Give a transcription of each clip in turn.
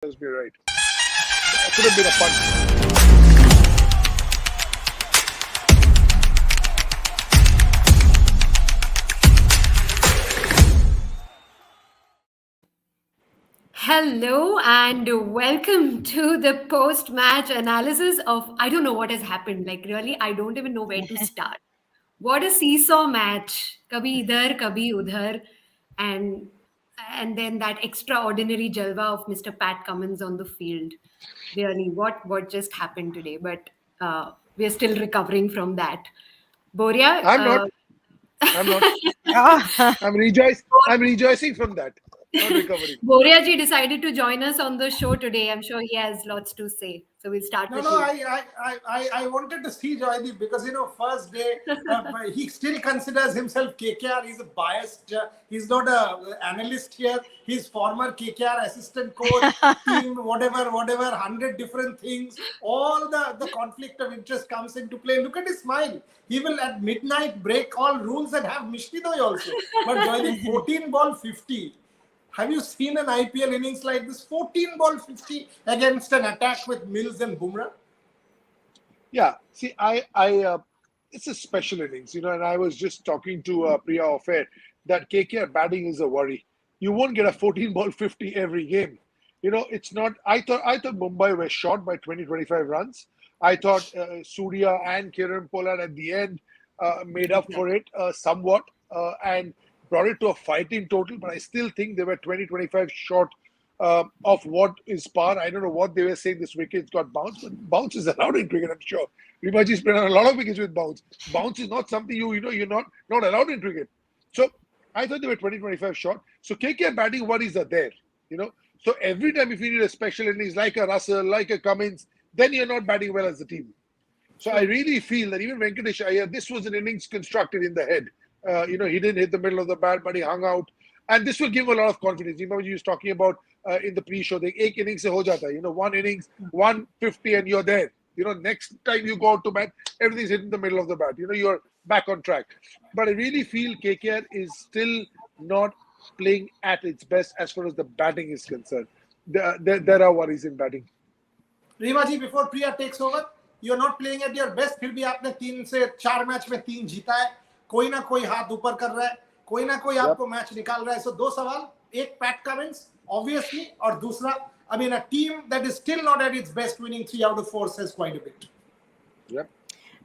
me right. That could have been a punt. Hello and welcome to the post-match analysis of I don't know what has happened. Like really, I don't even know where to start. What a seesaw match. Kabhi idhar, kabhi udhar, and and then that extraordinary jalwa of Mr. Pat Cummins on the field. Really, what just happened today? But we're still recovering from that. Boria, I'm not. I'm not. Ah, I'm rejoicing from that. Not recovering. Boria ji decided to join us on the show today. I'm sure he has lots to say. So we'll start No, with no, you. I wanted to see Joydeep because first day he still considers himself KKR. He's a biased. He's not a analyst here. He's former KKR assistant coach, team, whatever, 100 different things. All the conflict of interest comes into play. Look at his smile. He will at midnight break all rules and have Mishti Doi also. But Joydeep, 14 ball 50. Have you seen an IPL innings like this? 14 ball 50 against an attack with Mills and Bumrah? Yeah. See, it's a special innings, and I was just talking to Priya off air that KKR batting is a worry. You won't get a 14 ball 50 every game. It's not. I thought Mumbai were short by 20-25 runs. I thought Surya and Kiran Pollard at the end made up for it somewhat and brought it to a fighting total. But I still think they were 20-25 short of what is par. I don't know what they were saying. This wicket's got bounce, but bounce is allowed in cricket. I'm sure. Rimaji's played on a lot of wickets with bounce. Bounce is not something you're not allowed in cricket. So I thought they were 20-25 short. So KKR batting worries are there. So every time if you need a special innings like a Russell, like a Cummins, then you're not batting well as a team. So I really feel that even Venkatesh Iyer, this was an innings constructed in the head. He didn't hit the middle of the bat, but he hung out. And this will give a lot of confidence. Remember, he was talking about in the pre-show, the ek innings se ho jata hai. One innings, 150 and you're there. Next time you go out to bat, everything's hit in the middle of the bat. You're back on track. But I really feel KKR is still not playing at its best as far as the batting is concerned. There are worries in batting. Rima ji, before Priya takes over, you're not playing at your best. फिर भी आपने 3 से 4 match में 3 जीता है. कोई ना कोई हाथ ऊपर कर रहा है. कोई ना कोई आपको मैच निकाल रहा है. So 2 सवाल. एक Pat Cummins, obviously, और दूसरा, a team that is still not at its best, winning 3 out of 4 says quite a bit. Yep.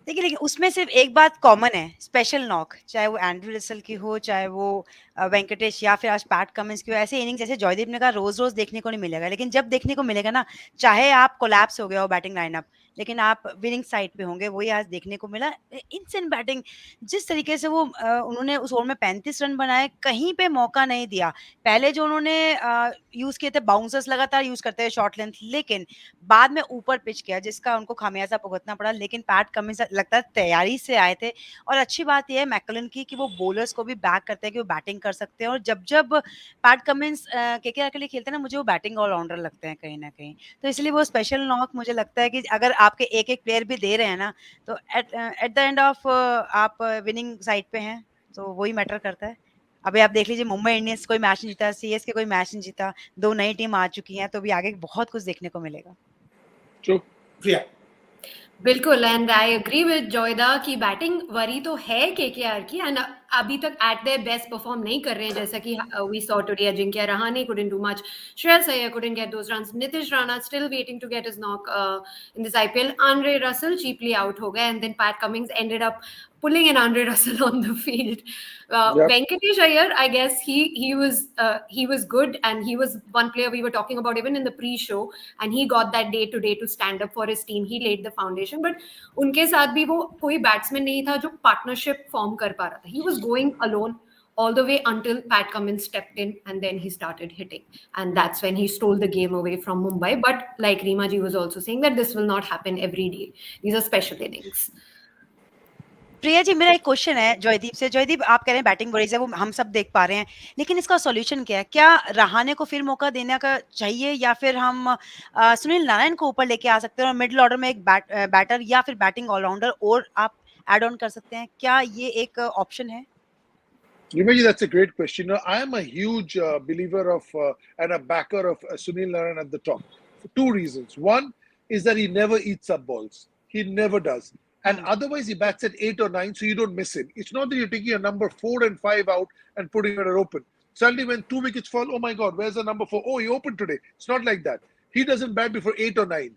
देखिए लेकिन उसमें सिर्फ एक बात कॉमन है, स्पेशल नॉक, चाहे वो एंड्रू रसल की हो, चाहे वो वेंकटेश या फिर आज पैट कमिंस की हो. ऐसे इनिंग्स जैसे जॉयदीप ने कहा रोज रोज देखने को नहीं मिलेगा, लेकिन जब देखने को मिलेगा ना, चाहे आप कोलैप्स हो गया हो बैटिंग लाइनअप, लेकिन आप विनिंग साइड पे होंगे. वही आज देखने को मिला. इंसेंट बैटिंग, जिस तरीके से वो उन्होंने उस ओवर में 35 रन बनाए, कहीं पे मौका नहीं दिया. पहले जो उन्होंने यूज किए थे बाउंसर्स लगातार यूज करते हैं शॉर्ट लेंथ, लेकिन बाद में ऊपर पिच किया जिसका उनको खामियाजा भुगतना पड़ा. लेकिन पैट कमिंस लगता है तैयारी से आए थे. और अच्छी बात यह है मैकलन की कि वो बॉलर्स को भी बैक करते हैं कि वो बैटिंग कर सकते हैं. और जब पैट कमिंस केकेआर के लिए खेलते हैं ना, मुझे वो बैटिंग ऑलराउंडर लगते हैं कहीं ना कहीं. तो इसलिए वो स्पेशल नॉक मुझे लगता है कि अगर आपके एक एक प्लेयर भी दे रहे हैं ना, तो एट द एंड ऑफ आप विनिंग साइड पे हैं, तो वही मैटर करता है. अभी आप देख लीजिए मुंबई इंडियंस कोई मैच नहीं जीता, सीएसके कोई मैच नहीं जीता, 2 नई टीम आ चुकी हैं, तो भी आगे बहुत कुछ देखने को मिलेगा. True. Priya. बिल्कुल. एंड आई एग्री विद जॉयदा की बैटिंग वरी तो है केकेआर की, एंड अभी तक एट देयर बेस्ट परफॉर्म नहीं कर रहे हैं. जैसा कि we saw today Ajinkya Rahane couldn't do much, Shreyas Iyer couldn't get those runs, Nitish Rana still waiting to get his knock in this IPL, Andre Russell cheaply out ho gaya, and then Pat Cummins ended up pulling an Andre Russell on the field. Yep. Venkatesh Iyer, I guess he was good, and he was one player we were talking about even in the pre-show, and he got that day to day to stand up for his team. He laid the foundation, but उनके साथ भी वो कोई batsman नहीं था जो partnership form कर पा रहा था. He was going alone all the way until Pat Cummins stepped in, and then he started hitting, and that's when he stole the game away from Mumbai. But like Reema ji was also saying that this will not happen every day. These are special innings. Priya ji, मेरा एक question है जॉयदीप से. जॉयदीप, आप कह रहे हैं batting worries है, वो हम सब देख पा रहे हैं, लेकिन इसका सॉल्यूशन क्या है? क्या रहाणे को फिर मौका देने का चाहिए, या फिर हम सुनील नारायण को ऊपर लेके आ सकते हैं और मिडिल ऑर्डर में एक बैटर या फिर बैटिंग ऑलराउंडर और आप एड ऑन कर सकते हैं? क्या ये एक ऑप्शन है? Rimaji, that's a great question. I am a huge believer of and a backer of Sunil Narayan at the top for two reasons. One is that he never eats up balls. He never does. And Hmm. otherwise, he bats at 8 or 9, so you don't miss him. It's not that you're taking a number 4 and 5 out and putting it open. Suddenly, when 2 wickets fall, oh my God, where's the number 4? Oh, he opened today. It's not like that. He doesn't bat before 8 or 9,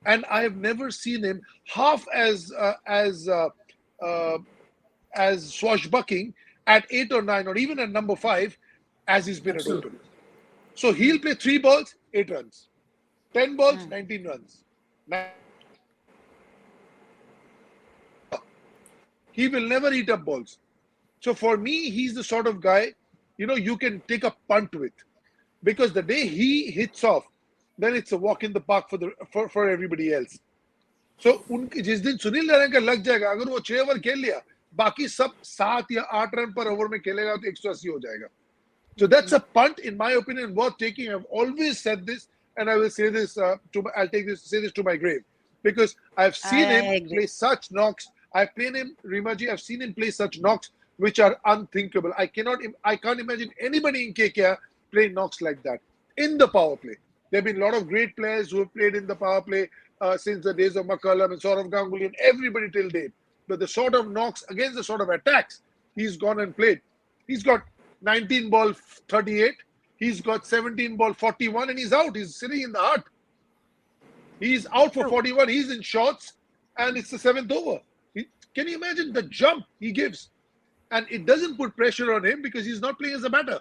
and I have never seen him half uh, as swashbucking at 8 or 9 or even at number 5 as he's been at Absolutely. open. So Hmm. he'll play 3 balls, 8 runs, 10 balls, Hmm. 19 runs. He will never eat up balls. So for me, he's the sort of guy, you can take a punt with, because the day he hits off, then it's a walk in the park for everybody else. So उनके जिस दिन सुनील नारायण का लग जाएगा, अगर वो 6 over खेल लिया, बाकी सब 7 या 8 रन पर ओवर में खेलेगा तो 180 हो जाएगा. So that's a punt, in my opinion, worth taking. I've always said this, and I will say this say this to my grave, because I've seen him I agree. play such knocks. I've played him, Rimaji. I've seen him play such knocks which are unthinkable. I can't imagine anybody in KKR playing knocks like that in the power play. There have been a lot of great players who have played in the power play since the days of McCullum and Saurav Ganguly and everybody till date. But the sort of knocks against the sort of attacks he's gone and played, he's got 19 ball 38. He's got 17 ball 41, and he's out. He's sitting in the hut. He's out for True. 41. He's in shorts, and it's the seventh over. Can you imagine the jump he gives? And it doesn't put pressure on him because he's not playing as a batter.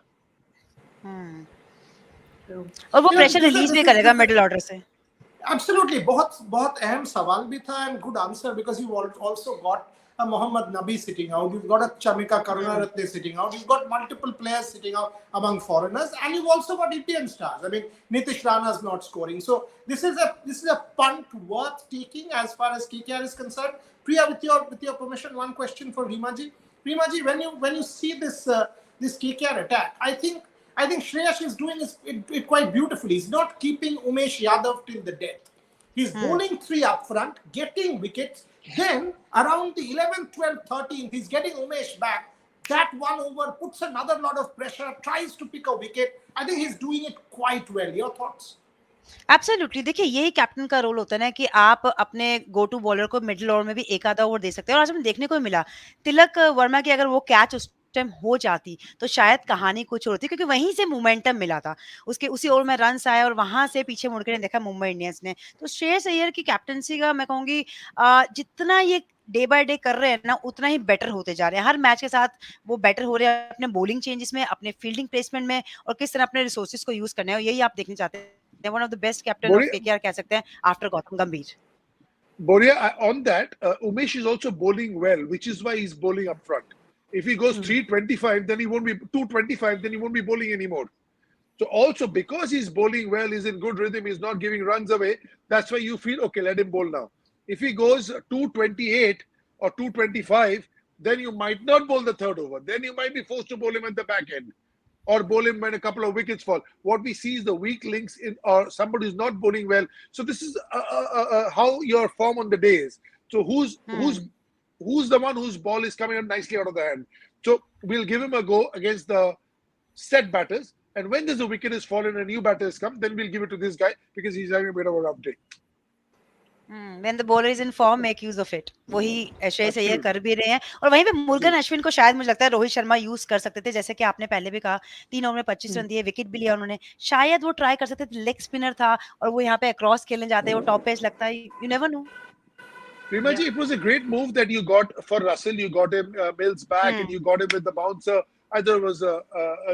Hmm. True. और वो You know, pressure release भी करेगा middle order से. Absolutely, बहुत बहुत अहम सवाल भी था and good answer, because you also got a Mohammad Nabi sitting out, you've got a Chamika Karunaratne sitting out, you've got multiple players sitting out among foreigners, and you've also got EPL stars. I mean, Nitish Rana's not scoring, so this is a punt worth taking as far as KKR is concerned. Priya, with your permission, one question for Rimaji. Rimaji, when you see this KKR attack, I think Shreyash is doing it quite beautifully. He's not keeping Umesh Yadav till the death. He's bowling 3 up front, getting wickets. Then, around the 11th, 12th, 13th, he's getting Umesh back. That one over puts another lot of pressure, tries to pick a wicket. I think he's doing it quite well. Your thoughts? Absolutely. देखिए यही captain का role होता है ना कि आप अपने go to bowler को मिडिल ओवर में भी एक आधा ओवर दे सकते हैं, और आज हमें देखने को ही मिला तिलक वर्मा की अगर वो कैच उस टाइम हो जाती तो शायद कहानी कुछ और होती, क्योंकि वहीं से मोमेंटम मिला था. उसके उसी ओवर में रन्स आए और वहां से पीछे मुड़ के नहीं देखा मुंबई इंडियंस ने. तो श्रेयस अय्यर की कैप्टनसी का मैं कहूंगी जितना ये डे बाय डे कर रहे हैं ना उतना ही बेटर होते जा रहे हैं. हर मैच के साथ वो बेटर हो रहे हैं अपने बॉलिंग चेंजेस में, अपने फील्डिंग प्लेसमेंट में, और किस तरह अपने रिसोर्सेज को यूज करना है, और यही आप देखना चाहते हैं. One of the best captain of Boria, KKR कह सकते हैं after Gautam Gambhir. On that, Umesh is also bowling well, which is why he's bowling up front. If he goes 325, then he won't be 225, then he won't be bowling anymore. So also because he's bowling well, he's in good rhythm, he's not giving runs away. That's why you feel okay, let him bowl now. If he goes 228 or 225, then you might not bowl the third over. Then you might be forced to bowl him at the back end, or bowl him when a couple of wickets fall. What we see is the weak links in, or somebody who's not bowling well. So this is how your form on the day is. So who's the one whose ball is coming up nicely out of the hand. So we'll give him a go against the set batters. And when there's a wicket is fallen and a new batter has come, then we'll give it to this guy because he's having a bit of a rough day. When the bowler is in form, make use of it. वही Shreyas Iyer Absolutely. कर भी रहे हैं, और वहीं पे मुर्गन अश्विन को शायद मुझे लगता है रोहित शर्मा यूज कर सकते थे, जैसे कि आपने पहले भी कहा 3 ओवर में 25 रन दिए, विकेट भी लिया उन्होंने. शायद वो ट्राई कर सकते थे, लेग स्पिनर था और वो यहाँ पे अक्रॉस खेलने जाते हैं, वो टॉप पेस लगता है, you never know. Rimaji, it was a great move that you got for Russell. You got him Mills back and you got him with the bouncer. Either it was a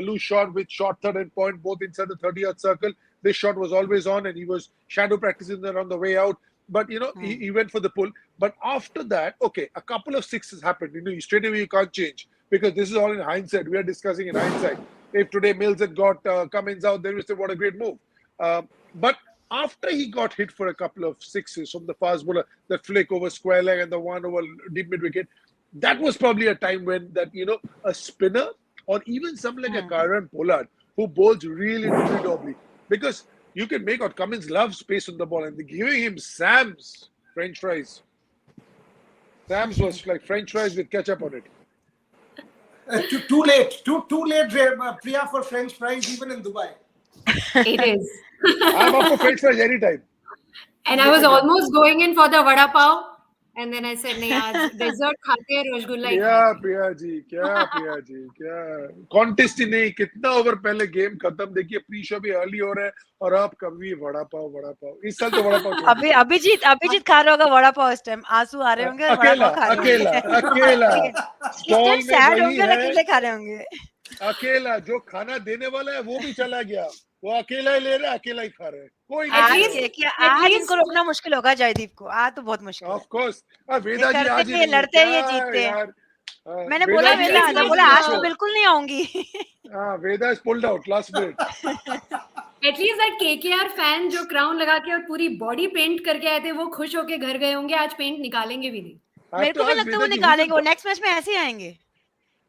loose shot with short third and point, both inside the 30-yard circle. This shot was always on and he was shadow practicing there on the way out. But, he went for the pull. But after that, okay, a couple of sixes happened. Straight away you can't change because this is all in hindsight. We are discussing in hindsight. If today Mills had got Cummins out, then we say, what a great move. But after he got hit for a couple of sixes from the fast bowler, that flick over square leg and the one over deep mid wicket, that was probably a time when a spinner or even something like a Karan Pollard who bowls really doubly, because you can make out Cummins loves space on the ball and they're giving him Sam's French fries. Sam's was like French fries with ketchup on it. Too late. Too late, Priya, for French fries even in Dubai. It is. I'm up for French fries anytime. And I was almost going in for the vada pav, and then I said, "नहीं आज dessert खाते हैं रसगुल्ला ही क्या खाएंगे." प्रिया जी, क्या प्रिया जी, क्या contest ही नहीं, कितना ओवर पहले गेम खत्म, देखिए प्री शो भी अर्ली हो रहा है और अब कभी वड़ा पाव, वड़ा पाव इस साल तो वड़ा पाव छोड़ अभी दिया। अभिजीत खा रहा होगा वड़ा पाव इस टाइम, आंसू आ रहे होंगे और वड़ा अकेला पाव खा रहे अकेला होंगे। अकेला ठीक है, इस स्टॉल टाइम में सैड वही होंगे और है, अकेले खा रहे होंगे। अकेला जो खाना देने वाला है वो भी चला गया, वो अकेला ही ले रहा है, अकेला ही खा रहा है, कोई नहीं At खा आज least, रहा के क्या, at आज इनको least, रोकना मुश्किल होगा जयदीप को, आज तो बहुत मुश्किल है। है। ऑफ कोर्स ये वेदा जी करते आज ही हैं, ये नहीं है लड़ते क्या हैं, ये जीतते हैं। यार। मैंने वेदा बोला जी at वेदा आज least आजा, क्लोज बोला द आज शो। तो बिल्कुल नहीं आऊंगी। Veda is pulled out last minute. at least that KKR fan जो क्राउन लगा के और पूरी बॉडी पेंट करके आए थे, वो खुश होके घर गए होंगे, आज पेंट निकालेंगे भी नहीं। आई हैव मेरे टू को भी आस्क लगता है वो वेदा जी हु इज निकालेंगे, वो नेक्स्ट मैच में ऐसे ही आएंगे।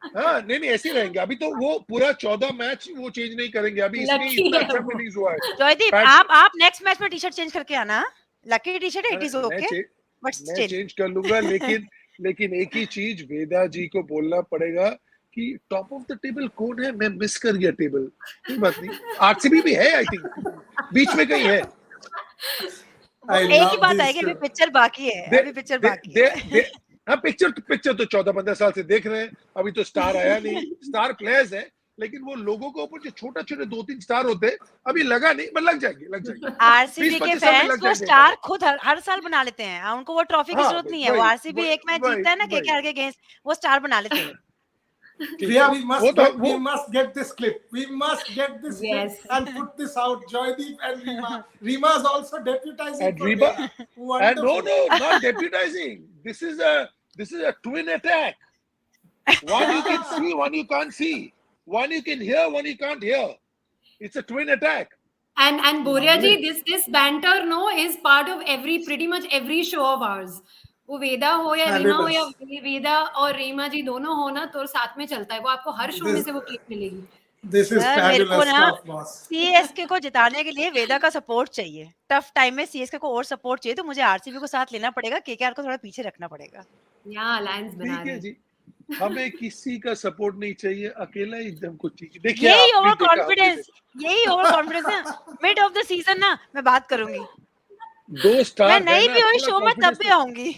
हाँ नहीं नहीं ऐसे ही रहेंगे, अभी तो वो पूरा 14 मैच वो चेंज नहीं करेंगे, अभी इसलिए लकी इतना है अच्छा वो। फिनिश हुआ है। जयदीप पैट आप नेक्स्ट मैच में टी शर्ट चेंज करके आना। लकी टी शर्ट है, इट इज मैं ओके, चे, बट मैं स्टिल। चेंज कर लूंगा, लेकिन एक ही चीज वेदा जी को बोलना पड़ेगा कि टॉप ऑफ द टेबल कौन है, मैं मिस कर गया टेबल। कोई बात नहीं, आरसीबी भी है, आई थिंक बीच में कहीं है। वो I एक ही love बात this. आएगी, अभी पिक्चर बाकी है, दे अभी पिक्चर दे बाकी दे, है। दे हाँ पिक्चर तो 14-15 साल से देख रहे हैं, अभी तो स्टार आया नहीं, स्टार प्लेयर्स है, लेकिन वो लोगों के ऊपर जो छोटा छोटे 2-3 स्टार होते हैं अभी लगा नहीं, पर लग जाएंगे, लग जाएंगे, आरसीबी के 20-25 साल में फैंस लग वो जाएंगे स्टार हमारे। खुद हर साल बना लेते हैं, उनको वो ट्रॉफी की हाँ जरूरत भाई नहीं है। वो वही आरसीबी एक मैच वही जीतता है ना वही केकेआर के अगेंस्ट, वो स्टार बना लेते हैं। ठीक Priya, है, वो तो we वो must get this clip. We must get this clip Yes. and put this out. Joydeep and Rima. Rima is also deputizing and for Reba Veda. and no Wonderful. no not deputizing. This is a twin attack. One you can see, one you can't see. One you can hear, one you can't hear. It's a twin attack. And Boria ji, Lovely. this banter no is part of pretty much every show of ours. वो वेदा हो या रीमा हो या Fabulous. वेदा और रीमा जी दोनों हो ना, तो साथ में चलता है वो, आपको हर शो में This से वो क्लिप मिलेगी। this is सर मेरे को fabulous ना stuff, boss. सीएसके को जिताने के लिए वेदा का सपोर्ट चाहिए, टफ टाइम में सीएसके को और सपोर्ट चाहिए, तो मुझे आरसीबी को साथ लेना पड़ेगा, केकेआर को थोड़ा पीछे रखना पड़ेगा। यहाँ अलायंस बना ठीक है रहे जी, हमें किसी का सपोर्ट नहीं चाहिए, अकेला ही एकदम कुछ चाहिए। देखिए यही आप भी ओवर देखा, हम भी कॉन्फिडेंस, देखा, यही ओवर कॉन्फिडेंस है। मिड ऑफ द सीजन ना मैं बात करूंगी, 2 मैं स्टार है नहीं ना, भी हुई थोड़ा शो में तब कॉन्फिडेंस भी तो। आऊंगी।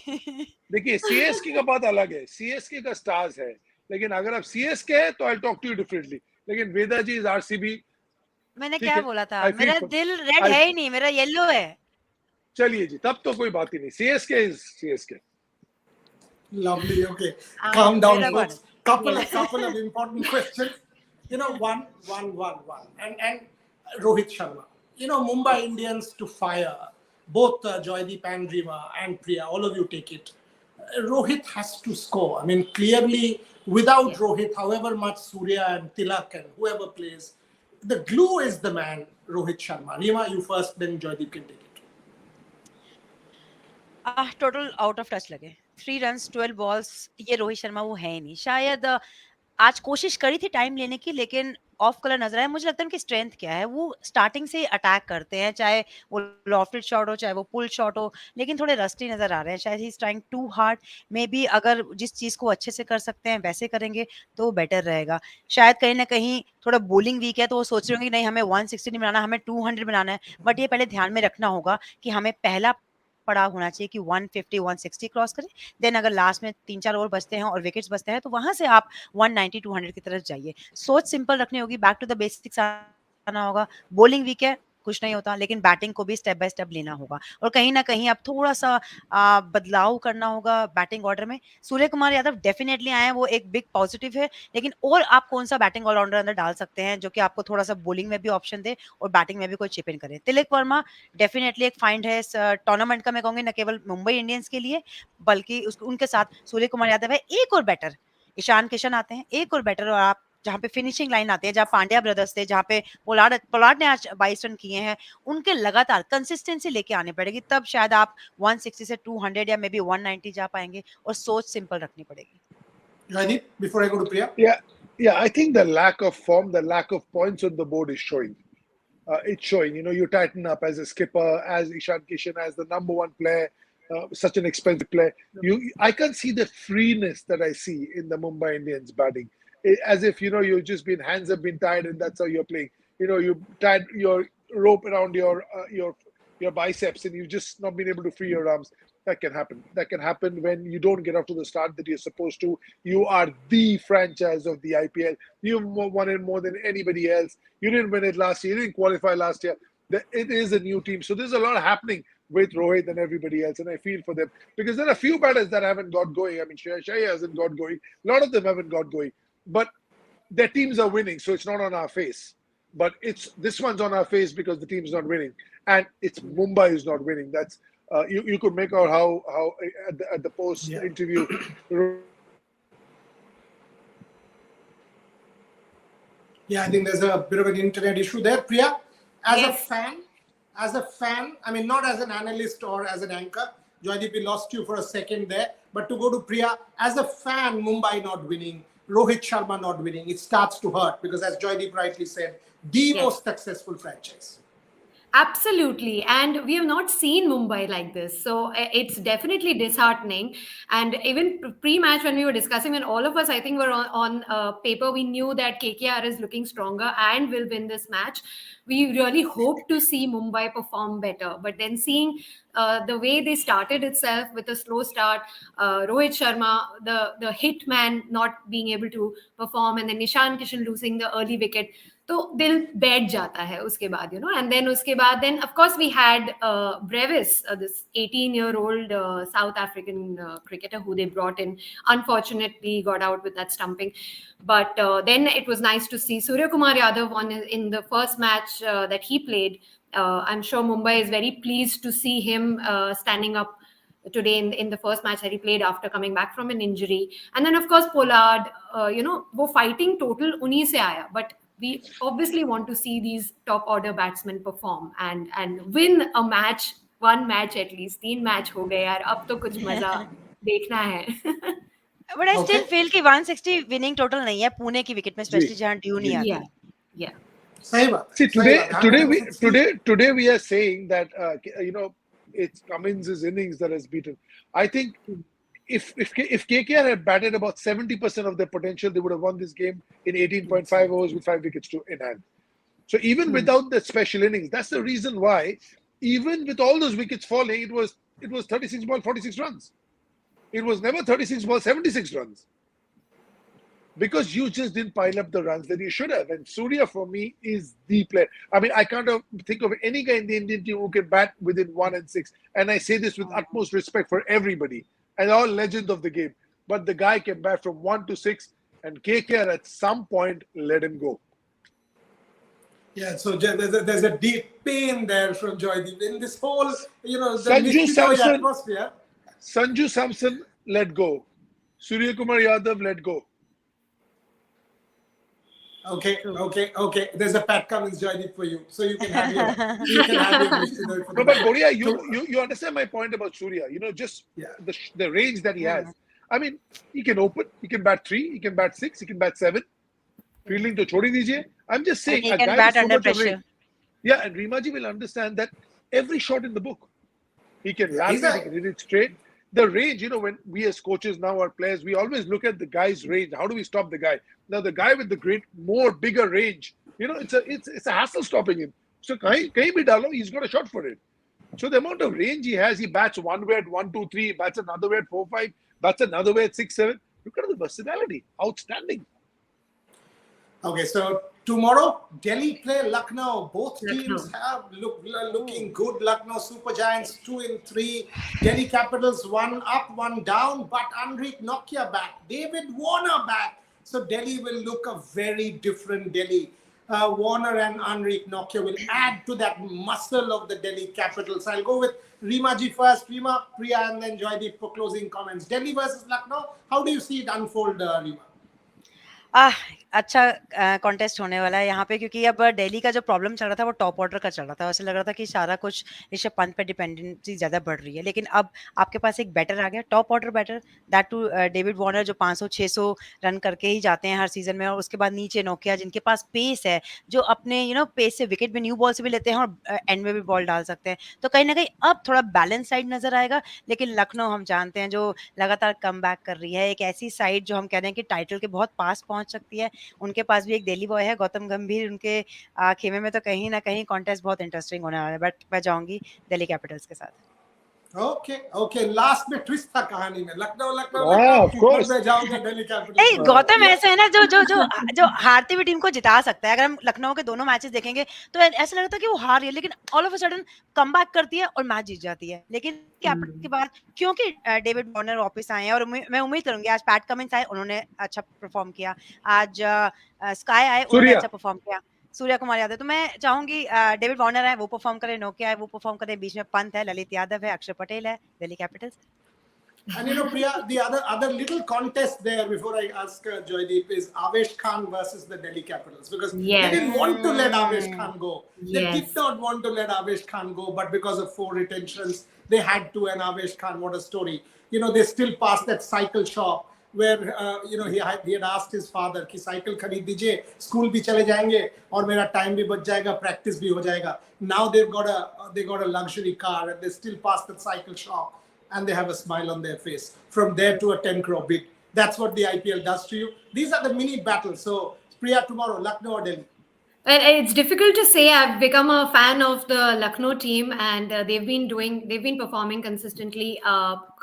देखिए सीएसके का बात अलग है, सीएसके का स्टार्स है, लेकिन अगर आप सीएसके है तो I talk to you differently, लेकिन वेदा जी इज आरसीबी। मैंने ठीक क्या है, बोला था, आई मेरा फील दिल रेड आई है ही नहीं, मेरा येलो है। चलिए जी, तब तो कोई बात ही नहीं, CSK is CSK. Lovely. Okay. Calm down, Veda folks. one. Couple of important questions. One. And Rohit Sharma. Mumbai Indians to fire. Both Joydeep and Rima and Priya, all of you take it. Rohit has to score. I mean, clearly, without Rohit, however much Surya and Tilak and whoever plays, the glue is the man, Rohit Sharma. Rima, you first, then Joydeep can take it. Total out of touch लगे, 3 runs 12 balls, ये रोहित शर्मा वो है ही नहीं। शायद आज कोशिश करी थी टाइम लेने की, लेकिन ऑफ कलर नजर आया। मुझे लगता है उनकी स्ट्रेंथ क्या है, वो स्टार्टिंग से अटैक करते हैं, चाहे वो लॉफ्टेड शॉट हो चाहे वो पुल शॉट हो, लेकिन थोड़े रस्टी नजर आ रहे हैं। शायद he is trying to hard, may be अगर जिस चीज को अच्छे से कर सकते हैं वैसे करेंगे तो बेटर रहेगा। शायद कहीं ना कहीं थोड़ा बोलिंग वीक है, तो वो सोच रहे होंगे कि नहीं हमें 160 नहीं बनाना, हमें 200 बनाना है। बट ये पहले ध्यान में रखना होगा कि हमें पहला पड़ाव होना चाहिए कि 150 160 क्रॉस करें, देन अगर लास्ट में 3-4 ओवर बचते हैं और विकेट्स बचते हैं तो वहां से आप 190 200 की तरफ जाइए। सोच सिंपल रखनी होगी, बैक टू द बेसिक्स आना होगा। बॉलिंग वीक है, कुछ नहीं होता, लेकिन बैटिंग को भी स्टेप बाय स्टेप लेना होगा और कहीं ना कहीं अब थोड़ा सा बदलाव करना होगा बैटिंग ऑर्डर में। सूर्य कुमार यादव डेफिनेटली आए हैं, वो एक बिग पॉजिटिव है, लेकिन और आप कौन सा बैटिंग ऑलराउंडर अंदर डाल सकते हैं जो कि आपको थोड़ा सा बॉलिंग में भी ऑप्शन दे और बैटिंग में भी कोई चिप इन करे। तिलक वर्मा डेफिनेटली एक फाइंड है इस टूर्नामेंट का, मैं कहूंगी न केवल मुंबई इंडियंस के लिए बल्कि उनके साथ सूर्य कुमार यादव है। एक और बेटर ईशान किशन आते हैं, एक और बेटर, और आप जहाँ पे फिनिशिंग लाइन आते हैं, जहाँ पांड्या ब्रदर्स थे, जहाँ पे पोलार्ड ने आज 22 रन किए हैं, उनके लगातार कंसिस्टेंसी लेके आनी पड़ेगी, तब शायद आप 160 से 200 या मे बी 190 जा पाएंगे। और सोच सिंपल रखनी पड़ेगी। Joydeep, before I go to Priya. Yeah, I think the lack of form, the lack of points on the board is showing. It's showing. You tighten up as a skipper, as Ishan Kishan, as the number one player, such an expensive player. I can't see the freeness that I see in the Mumbai Indians batting. as if you've just been hands have been tied and that's how you're playing. You tied your rope around your biceps and you've just not been able to free your arms. That can happen. That can happen when you don't get off to the start that you're supposed to. You are the franchise of the IPL. You've won it more than anybody else. You didn't win it last year. You didn't qualify last year. It is a new team. So there's a lot happening with Rohit and everybody else. And I feel for them because there are a few batters that haven't got going. I mean, Shaya hasn't got going. A lot of them haven't got going. But their teams are winning. So it's not on our face. But this one's on our face because the team's not winning. And it's Mumbai who's not winning. That's you could make out how at the post interview. Yeah, I think there's a bit of an internet issue there. Priya, as Yes. a fan, I mean, not as an analyst or as an anchor, Joydeep, we lost you for a second there. But to go to Priya, as a fan, Mumbai not winning, Rohit Sharma not winning, it starts to hurt because, as Joydeep rightly said, the most successful franchise. Absolutely. And we have not seen Mumbai like this. So it's definitely disheartening. And even pre-match when we were discussing, when all of us, I think, were on paper, we knew that KKR is looking stronger and will win this match. We really hope to see Mumbai perform better. But then seeing the way they started itself with a slow start, Rohit Sharma, the hit man not being able to perform, and then Nishan Kishan losing the early wicket, तो दिल बैठ जाता है उसके बाद, and then उसके बाद, then of course we had Brevis, this 18-year-old South African cricketer who they brought in. Unfortunately got out with that stumping, but then it was nice to see Surya Kumar Yadav won in the first match that he played. I'm sure Mumbai is very pleased to see him standing up today in the first match that he played after coming back from an injury. And then of course Pollard, वो fighting total उन्हीं से आया, but we obviously want to see these top order batsmen perform and win a match, one match at least. 3 match हो गए यार, अब तो कुछ मजा देखना है. But I still feel कि 160 winning total नहीं है पुणे की विकेट में, especially जहाँ ड्यू नहीं आती. Yeah. सही बात. See, today we are saying that it's Cummins' innings that has beaten. I think if KKR had batted about 70% of their potential, they would have won this game in 18.5 overs with 5 wickets in hand. So even without the special innings, that's the reason why, even with all those wickets falling, it was 36 ball 46 runs. It was never 36 ball 76 runs. Because you just didn't pile up the runs that you should have. And Surya, for me, is the player. I mean, I can't think of any guy in the Indian team who can bat within 1 and 6. And I say this with utmost respect for everybody and all legends of the game. But the guy can bat from 1 to 6, and KKR at some point let him go. Yeah, so there's a deep pain there from Joydeep in this whole, the Sanju Samson, atmosphere. Sanju Samson let go. Surya Kumar Yadav let go. Okay. There's a Pat Cummins Joydeep for you, so you can have your No, but Boria, you understand my point about Surya. Just the range that he has. I mean, he can open, he can bat 3, he can bat 6, he can bat 7. Fielding to chodi dijiye. I'm just saying, he can bat under pressure. Yeah, and Rimaji will understand that every shot in the book. He can rally, he can hit it straight. The range, when we as coaches now are players, we always look at the guy's range. How do we stop the guy? Now the guy with the bigger range, it's a hassle stopping him. So kahin bhi dalo, he's got a shot for it. So the amount of range he has, he bats one way at 1, 2, 3, bats another way at 4, 5, bats another way at 6, 7. Look at the versatility, outstanding. Okay, so tomorrow, Delhi play Lucknow. Both teams have looking good. Lucknow Super Giants 2-3. Delhi Capitals 1 up, 1 down. But Anrik Nokia back. David Warner back. So Delhi will look a very different Delhi. Warner and Anrik Nokia will add to that muscle of the Delhi Capitals. I'll go with Rimaji first. Rima, Priya, and then Joydeep for closing comments. Delhi versus Lucknow. How do you see it unfold, Rima? अच्छा contest होने वाला है यहाँ पे, क्योंकि अब दिल्ली का जो प्रॉब्लम चल रहा था वो टॉप ऑर्डर का चल रहा था। ऐसा लग रहा था कि सारा कुछ ऋषभ पंत पे डिपेंडेंसी ज्यादा बढ़ रही है, लेकिन अब आपके पास एक बैटर आ गया, top order batter, that too David Warner, जो 500-600 रन करके ही जाते हैं हर सीजन में। और उसके बाद नीचे नोकिया, जिनके पास पेस है, जो अपने पेस से विकेट भी न्यू बॉल से भी लेते हैं और एंड में भी बॉल डाल सकते हैं। तो कहीं ना कहीं अब थोड़ा बैलेंस साइड नजर आएगा। लेकिन लखनऊ हम जानते हैं जो लगातार कम बैक कर रही है, एक ऐसी साइड जो हम कह रहे हैं कि टाइटल के बहुत पास पहुंच सकती है। उनके पास भी एक दिल्ली बॉय है, गौतम गंभीर, उनके खेमे में। तो कहीं ना कहीं कॉन्टेस्ट बहुत इंटरेस्टिंग होने वाला है, बट मैं जाऊंगी दिल्ली कैपिटल्स के साथ। ओके, लास्ट में ट्विस्ट था कहानी में, लखनऊ of पर course. मैं जाऊंगा दिल्ली कैपिटल्स। नहीं गौतम, ऐसा है ना, जो जो जो जो हारती हुई टीम को जिता सकता है। अगर हम लखनऊ के दोनों मैचेस देखेंगे तो ऐसा लगता है कि वो हार रही है, लेकिन all of a sudden come back करती है और मैच जीत जाती है। लेकिन कैपिटल के बाद क्योंकि डेविड वार्नर वापस आए हैं, और मैं उम्मीद करूंगी आज पैट कमिंस आए, उन्होंने अच्छा परफॉर्म किया। आज स्काई आए, उन्होंने Surya. अच्छा परफॉर्म किया। सूर्या कुमार यादव। तो मैं चाहूंगी डेविड वार्नर है वो परफॉर्म करे, नोकिया है वो परफॉर्म करे, बीच में पंत है, ललित यादव है, अक्षर पटेल है, Delhi Capitals. And Priya, the other little contest there before I ask Joydeep is Avesh Khan versus the Delhi Capitals, because they Yes. didn't want to let Avesh Khan go. They Yes. did not want to let Avesh Khan go, but because of 4 retentions, they had to. And Avesh Khan, what a story! They still passed that cycle shop where he had asked his father कि cycle खरीद दीजिए, school भी चले जाएंगे और मेरा time भी बच जाएगा, प्रैक्टिस भी हो जाएगा. Now they got a luxury car and they still pass that cycle shop and they have a smile on their face. From there to a 10 crore bid. That's what the IPL does to you. These are the mini battles. So Priya, tomorrow, Lucknow or Delhi? It's difficult to say. I've become a fan of the Lucknow team, and they've been performing consistently.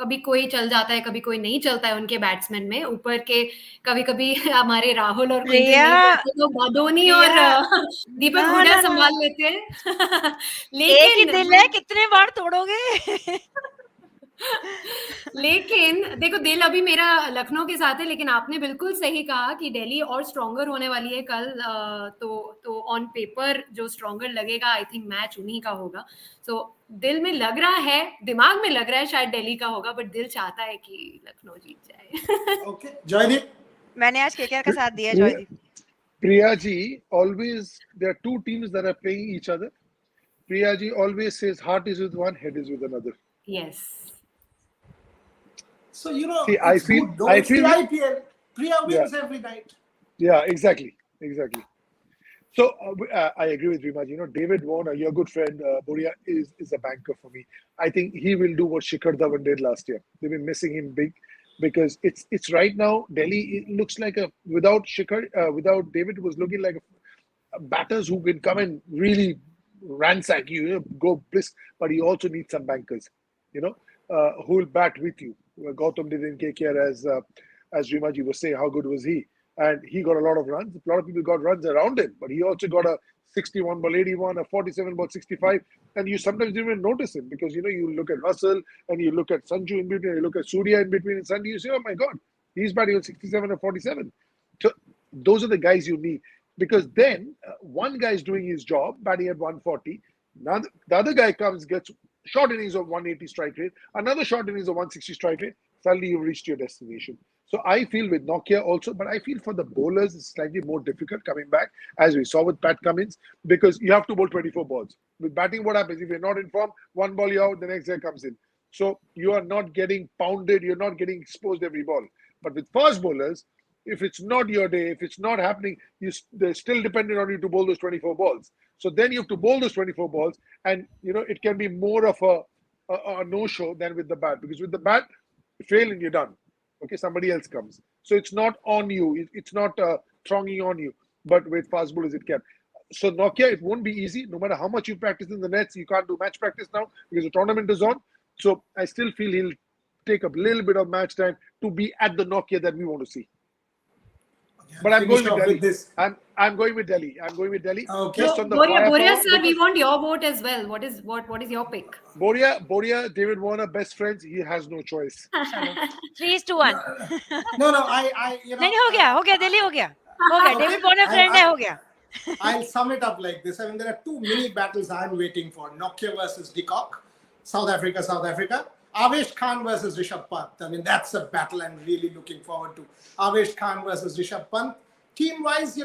कभी कोई चल जाता है, कभी कोई नहीं चलता है उनके बैट्समैन में ऊपर के। कभी कभी हमारे राहुल और कुंजन प्रिया, नहीं चलते तो धोनी और प्रिया, दीपक ना हुडा ना ना, संभाल लेते हैं। एक ही लेकिन दिल है, कितने बार तोड़ोगे? लेकिन देखो, दिल अभी मेरा लखनऊ के साथ है, लेकिन आपने बिल्कुल सही कहा कि दिल्ली और स्ट्रॉन्गर होने वाली है कल। तो ऑन पेपर जो स्ट्रॉन्गर लगेगा, आई थिंक मैच उन्हीं का होगा। सो दिल में लग रहा है, दिमाग में लग रहा है शायद दिल्ली का होगा, बट दिल चाहता है कि लखनऊ जीत जाए। Okay, Joydeep. मैंने आज केकेआर का साथ दिया, Priya, Joydeep. Priya ji, always there are two teams that are playing each other. Priya ji always says heart is with one, head is with another. Yes. So See, it's good. No, it's the IPL. Priya wins every night. Yeah, exactly. So I agree with Vimaji. David Warner, your good friend Boria, is a banker for me. I think he will do what Shikhar Dhawan did last year. They've been missing him big because it's right now Delhi. It looks like without without David, it was looking like batters who can come and really ransack you, go brisk. But he also needs some bankers, who will bat with you. Gautam did in KKR, as Rimaji was saying. How good was he? And he got a lot of runs. A lot of people got runs around him, but he also got a 61 ball 81, a 47 ball 65, and you sometimes didn't even notice him because you look at Russell and you look at Sanju in between, you look at Surya in between, and suddenly you say, oh my God, he's batting on 67 or 47. So those are the guys you need, because then one guy is doing his job, batting at 140. Now the other guy comes, gets short innings of 180 strike rate, another short innings of 160 strike rate. Suddenly you've reached your destination. So I feel with Nokia also, but I feel for the bowlers it's slightly more difficult coming back, as we saw with Pat Cummins, because you have to bowl 24 balls. With batting, what happens? If you're not in form, one ball you're out, the next guy comes in. So you are not getting pounded, you're not getting exposed every ball. But with fast bowlers, if it's not your day, if it's not happening, they're still dependent on you to bowl those 24 balls. So then you have to bowl those 24 balls, and it can be more of a no-show than with the bat, because with the bat, you fail and you're done. Okay, somebody else comes. So it's not on you. It's not thronging on you. But with fast bowlers, it can. So Nokia, it won't be easy. No matter how much you practice in the nets, you can't do match practice now because the tournament is on. So I still feel he'll take a little bit of match time to be at the Nokia that we want to see. But I'm going with Delhi. I'm going with Delhi. Okay. Just on the Boria sir, we want your vote as well. What is your pick? Boria, David Warner, best friends. He has no choice. 3-1. No, I नहीं, हो गया, दिल्ली हो गया, David Warner friend है, हो गया. I'll sum it up like this. I mean, there are two mini battles I'm waiting for. Nokia versus De Kock, South Africa. Avesh Khan versus Rishabh Pant. I mean, that's a battle I'm really looking forward to. Avesh Khan versus Rishabh Pant. team-wise,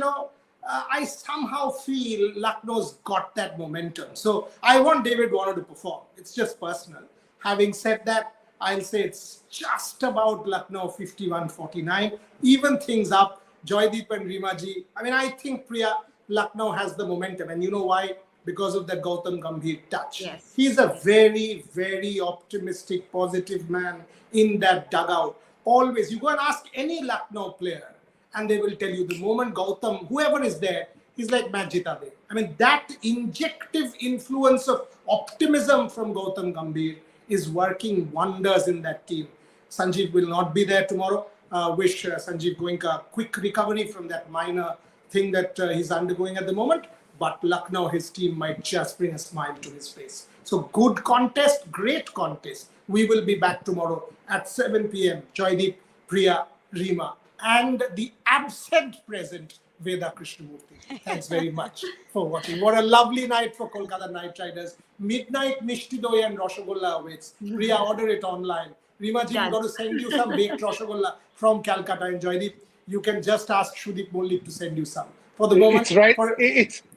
I somehow feel Lucknow's got that momentum. So I want David Warner to perform. It's just personal. Having said that, I'll say it's just about Lucknow 51-49. Even things up. Joydeep and Rimaji. I mean, I think, Priya, Lucknow has the momentum. And you know why? Because of the Gautam Gambhir touch. Yes. He's a very, very optimistic, positive man in that dugout. Always. You go and ask any Lucknow player, and they will tell you the moment Gautam, whoever is there, he's like match jita de. I mean, that injective influence of optimism from Gautam Gambhir is working wonders in that team. Sanjeev will not be there tomorrow. Wish Sanjeev Goenka a quick recovery from that minor thing that he's undergoing at the moment. But Lucknow, his team might just bring a smile to his face. So good contest, great contest. We will be back tomorrow at 7 p.m. Joydeep, Priya, Rima, and the absent present Veda Krishnamurthy. Thanks very much for watching. What a lovely night for Kolkata Knight Riders. Midnight Mishti Doi and Rasgulla awaits. Priya, order it online. Rima ji, we've got to send you some baked Rasgulla from Calcutta. And Joydeep, you can just ask Shudeep Mollik to send you some. For the moment, it's right.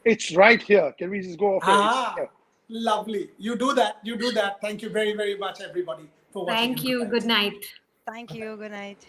It's right here. Can we just go off here? Lovely. You do that. You do that. Thank you very, very much, everybody, for watching. Thank you. Good night. Thank you. Good night.